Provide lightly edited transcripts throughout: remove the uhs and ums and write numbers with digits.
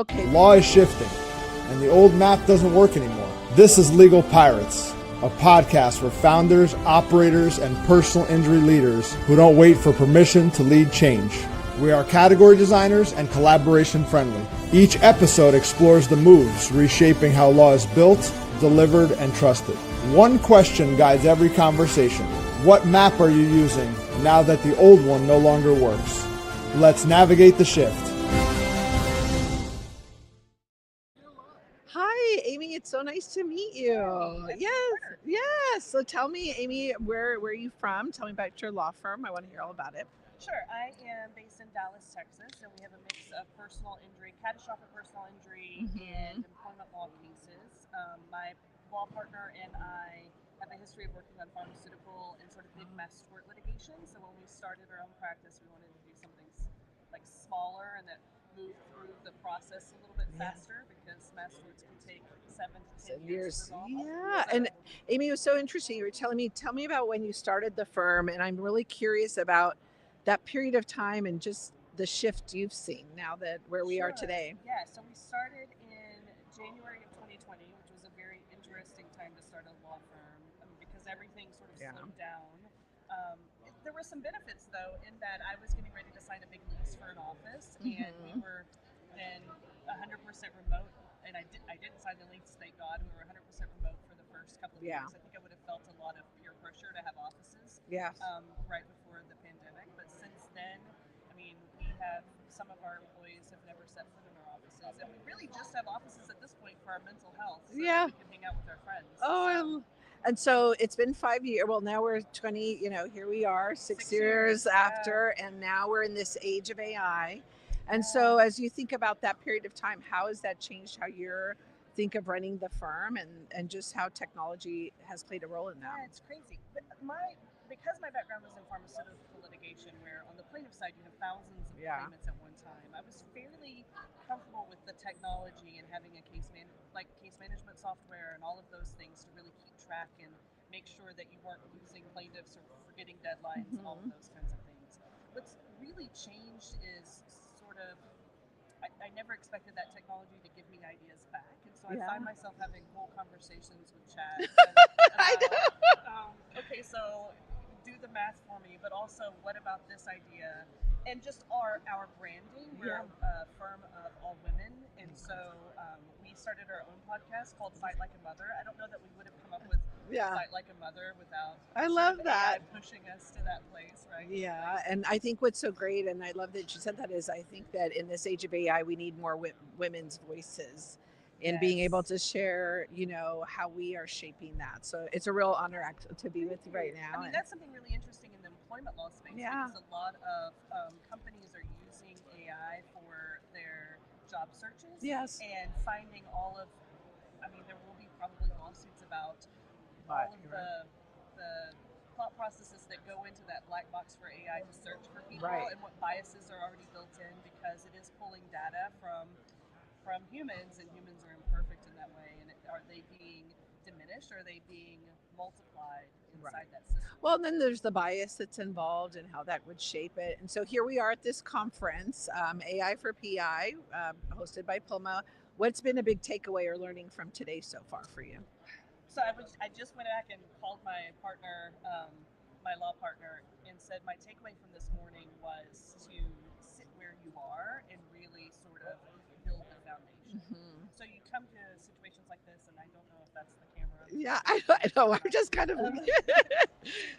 Okay. Law is shifting, and the old map doesn't work anymore. This is Legal Pirates, a podcast where founders, operators, and personal injury leaders who don't wait for permission to lead change. We are category designers and collaboration friendly. Each episode explores the moves reshaping how law is built, delivered, and trusted. One question guides every conversation. What map are you using now that the old one no longer works? Let's navigate the shift. Hi, Amy. It's so nice to meet you. Yes. So tell me, Amy, where are you from? Tell me about your law firm. I want to hear all about it. Sure. I am based in Dallas, Texas, and we have a mix of personal injury, catastrophic personal injury, and employment law cases. My law partner and I have a history of working on pharmaceutical and sort of big mass tort litigation. So when we started our own practice, we wanted to do something like smaller and that moved through the process a little bit faster because mass torts can take 7 to 10 years to resolve. Yeah. And Amy, it was so interesting. You were tell me about when you started the firm, and I'm really curious about that period of time and just the shift you've seen now that where we are today. Yeah, so we started in January of 2020, which was a very interesting time to start a law firm because everything sort of slowed down. There were some benefits, though, in that I was getting ready to sign a big lease for an office, and we were then 100% remote. And I didn't sign the lease, thank God. We were 100% remote for the first couple of years. I think I would have felt a lot of peer pressure to have offices right before the pandemic. But since then, I mean, we have some of our employees have never set foot in our offices, and we really just have offices at this point for our mental health, so that we can hang out with our friends. And so it's been 5 years. Well, now we're 20, here we are 6 years after, and now we're in this age of AI. And so as you think about that period of time, how has that changed how you think of running the firm and just how technology has played a role in that? Yeah, it's crazy. But because my background was in pharmaceutical litigation, where on the plaintiff side you have thousands of claimants at one time, I was fairly comfortable with the technology and having a case management software and all of those things to really keep track and make sure that you weren't losing plaintiffs or forgetting deadlines and all of those kinds of things. What's really changed is sort of I never expected that technology to give me ideas back, and so I find myself having whole conversations with Chad. Okay, so do the math for me, but also what about this idea? And just our branding. We're a firm of all women, and so we started our own podcast called Fight Like a Mother. I don't know that we would have come up with Fight Like a Mother without I love that AI pushing us to that place, right? Yeah, and I think what's so great, and I love that you said that, is I think that in this age of AI, we need more women's voices in being able to share, how we are shaping that. So it's a real honor to be with you right now. I mean, that's something really interesting in the employment law space because a lot of companies are using AI for their job searches and finding there will be probably lawsuits about all of the thought processes that go into that black box for AI to search for people and what biases are already built in because it is pulling data from humans, and humans are imperfect in that way. And are they being diminished? Or are they being multiplied inside that system? Well, then there's the bias that's involved and how that would shape it. And so here we are at this conference, AI for PI, hosted by PILMMA. What's been a big takeaway or learning from today so far for you? So I just went back and called my partner, my law partner, and said my takeaway from this morning was to sit where you are and really sort of build the foundation. So you come to situations like this, and I don't know if that's the camera. Yeah, I know. I'm just kind of. You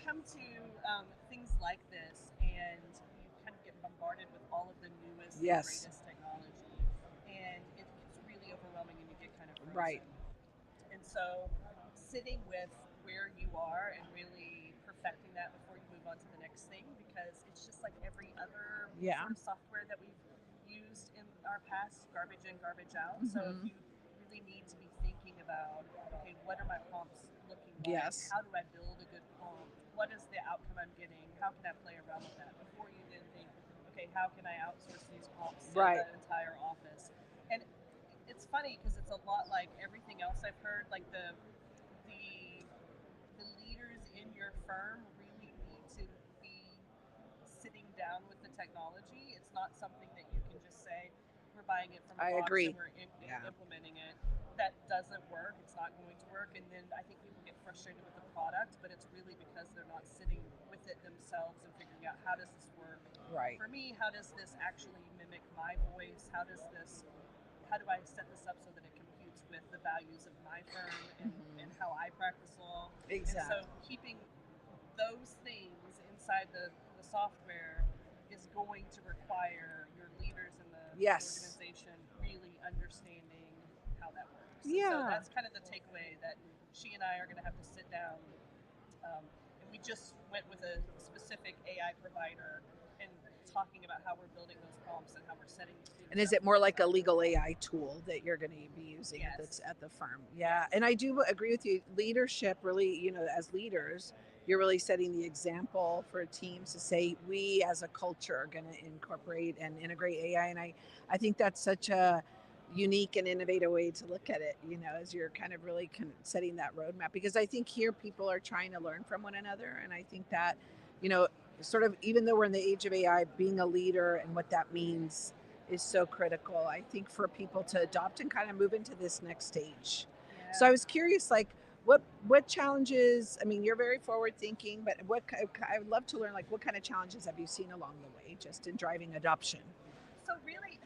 come to things like this, and you kind of get bombarded with all of the newest, greatest technology, and it gets really overwhelming, and you get kind of frozen. And so sitting with where you are and really perfecting that before you move on to the next thing, because it's just like every other sort of software that we've used in our past, garbage in, garbage out. So if you really need to be thinking about, okay, what are my prompts looking like? How do I build a good prompt? What is the outcome I'm getting? How can I play around with that before you then think, okay, how can I outsource these prompts to the entire office? And it's funny because it's a lot like everything else I've heard, like the leaders in your firm really need to be sitting down with the technology. It's not something that you can just say, we're we're buying it from a I box agree. and we're Yeah. implementing it, that doesn't work. It's not going to work. And then I think people get frustrated with the product, but it's really because they're not sitting with it themselves and figuring out, how does this work? Right. For me, how does this actually mimic my voice? How do I set this up so that it computes with the values of my firm and how I practice law? Exactly. And so keeping those things inside the software is going to require your leaders in the Yes. organization really understanding how that works. And Yeah. so that's kind of the takeaway, that she and I are going to have to sit down. And we just went with a specific AI provider and talking about how we're building those prompts and how we're setting things And is up. it more like a legal AI tool that you're going to be using Yes. at the firm? Yeah. And I do agree with you. Leadership really, as leaders, you're really setting the example for teams to say, we as a culture are going to incorporate and integrate AI. And I think that's such a unique and innovative way to look at it, as you're kind of really setting that roadmap. Because I think here people are trying to learn from one another. And I think that, sort of, even though we're in the age of AI, being a leader and what that means is so critical, I think, for people to adopt and kind of move into this next stage. Yeah. So I was curious, like, what challenges? I mean, you're very forward thinking, but I would love to learn, like, what kind of challenges have you seen along the way, just in driving adoption? So really,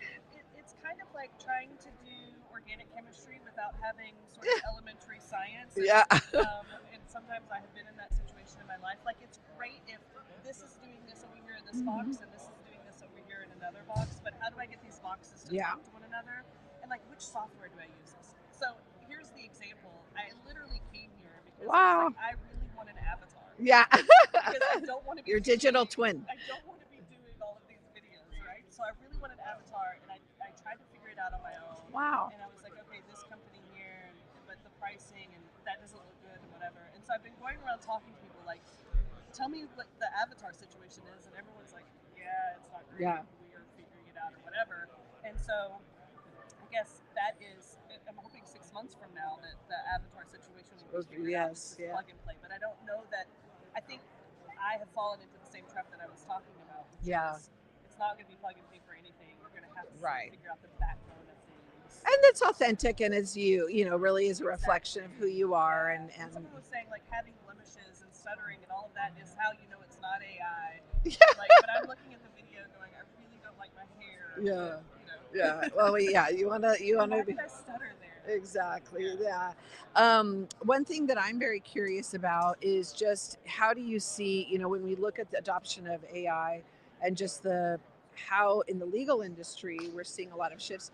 it's kind of like trying to do organic chemistry without having sort of elementary science. And, Yeah. And sometimes I have been in that situation in my life. Like, it's great if this is doing this over here in this box and this is doing this over here in another box, but how do I get these boxes to talk to one another? And like, which software do I use? So here's the example. I literally came here because I was like, I really want an avatar. Yeah. Because I don't want to be Your digital twin. I don't want to be doing all of these videos, right? So I really want an avatar, and I tried to figure it out on my own. Wow. And I was like, okay, this company here, but the pricing, and that doesn't look good, and whatever. And so I've been going around talking to people, like, tell me what the avatar situation is, and everyone's like, yeah, it's not great. Yeah. We are figuring it out, or whatever. And so I guess that is, I'm hoping 6 months from now that the avatar situation will be figured out. It's just plug and play. But I don't know that. I think I have fallen into the same trap that I was talking about. Which is, it's not going to be plug and play for anything. You're going to have to figure out the backbone of things. And it's authentic, and it's really is a reflection of who you are. And someone was saying, like, having blemishes and stuttering and all of that is how you know it's not AI. Yeah. Like, but I'm looking at the video going, I really don't like my hair. Yeah. But, Yeah. Well, yeah. You wanna why did I stutter there? Exactly. Yeah. One thing that I'm very curious about is just, how do you see, when we look at the adoption of AI and just how in the legal industry we're seeing a lot of shifts,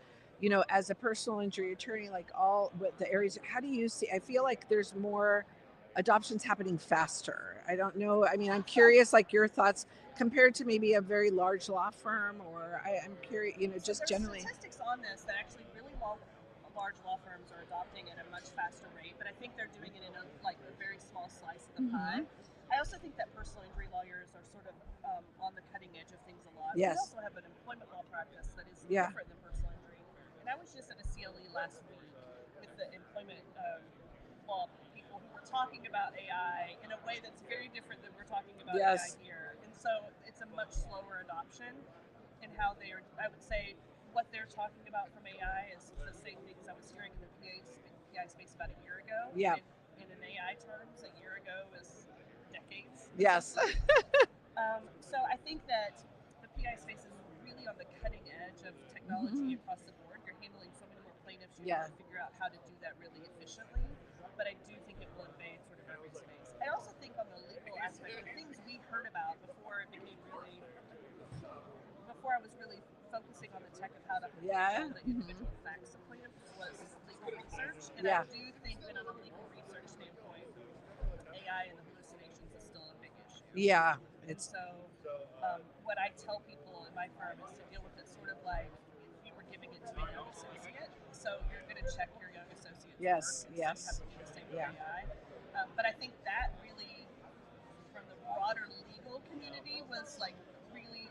as a personal injury attorney, like all what the areas, how do you see? I feel like there's more adoptions happening faster. I don't know. I mean, I'm curious, like, your thoughts compared to maybe a very large law firm, or I'm curious, just generally. There's statistics on this that actually really large law firms are adopting at a much faster rate, but I think they're doing it in a very small slice of the pie. I also think that personal injury lawyers are sort of on the cutting edge of things a lot. Yes. We also have an employment law practice that is different than personal injury. And I was just at a CLE last week with the employment law people who were talking about AI in a way that's very different than we're talking about AI here. And so it's a much slower adoption in how they are. I would say what they're talking about from AI is the same things I was hearing in the PI space about a year ago. Yeah. In an AI terms, a year ago is decades. Yes. So I think that the PI space is really on the cutting edge of technology across the board. You're handling so many more plaintiffs. You have to figure out how to do that really efficiently. But I do think it will invade sort of every space. I also think on the legal aspect, the things we heard about before I was really focusing on the tech of how to handle the individual facts of plaintiffs was legal research. And I do think that on a legal research standpoint, AI and the hallucinations is still a big issue. Yeah. What I tell people in my firm is to deal with it sort of like if you were giving it to a young associate. So you're going to check your young associate's work. Yes. So you have to do the same with AI. But I think that really, from the broader legal community, was really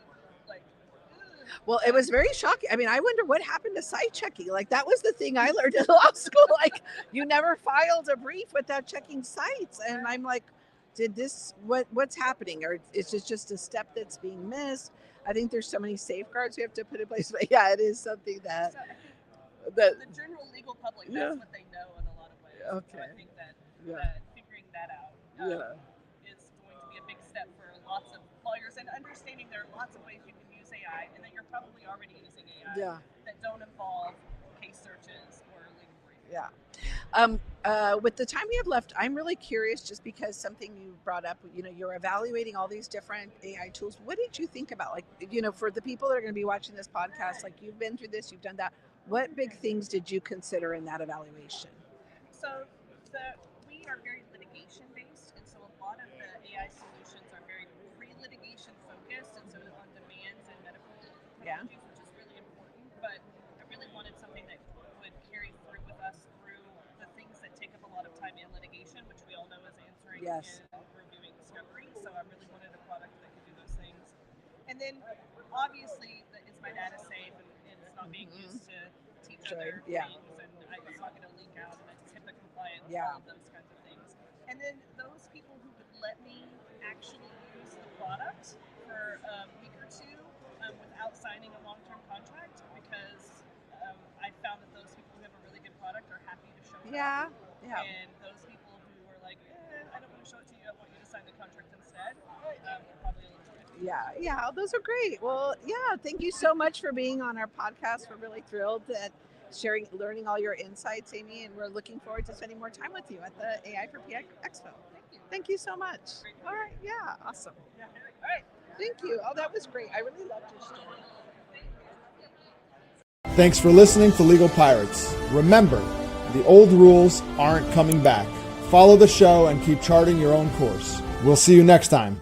well, it was very shocking. I mean, I wonder what happened to site checking. Like, that was the thing I learned in law school. Like, you never filed a brief without checking sites. And I'm like, what's happening? Or is it just a step that's being missed? I think there's so many safeguards we have to put in place. But yeah, it is something that So I think that the general legal public, Yeah. that's what they know in a lot of ways. So Okay. I think that, Yeah. that figuring that out Yeah. is going to be a big step for lots of lawyers, and understanding there are lots of ways you can use AI, and that you're probably already using AI Yeah. that don't involve case searches or legal briefing. Yeah. With the time we have left, I'm really curious just because something you brought up, you're evaluating all these different AI tools. What did you think about, like, for the people that are going to be watching this podcast, like you've been through this, you've done that. What big things did you consider in that evaluation? So we are very litigation based, and so a lot of the AI solutions are very pre-litigation focused, and so on demands and medical Yeah. technologies, which is really important. But I really wanted something that would carry through with us through the things that take up a lot of time in litigation, which we all know is answering Yes. and reviewing discovery. So I really wanted a product that could do those things. And then obviously it's my data safe, and it's not being used to teach other Yeah. things, and it's not going to leak out, and it's HIPAA compliant, Yeah. all of those kinds of things. And then those people who would let me actually use the product for a week or two without signing a long-term contract, because I found that those people who have a really good product are happy to show it Yeah. up. Yeah. And those people who are like, I don't want to show it to you, I want you to sign the contract instead, are probably a little bit. Yeah, those are great. Well, yeah, thank you so much for being on our podcast. We're really thrilled at learning all your insights, Amy, and we're looking forward to spending more time with you at the AI for PI Expo. Thank you. Thank you so much. All right, yeah, awesome. Yeah. All right. Thank you. Oh, that was great. I really loved your story. Thanks for listening to Legal Pirates. Remember, the old rules aren't coming back. Follow the show and keep charting your own course. We'll see you next time.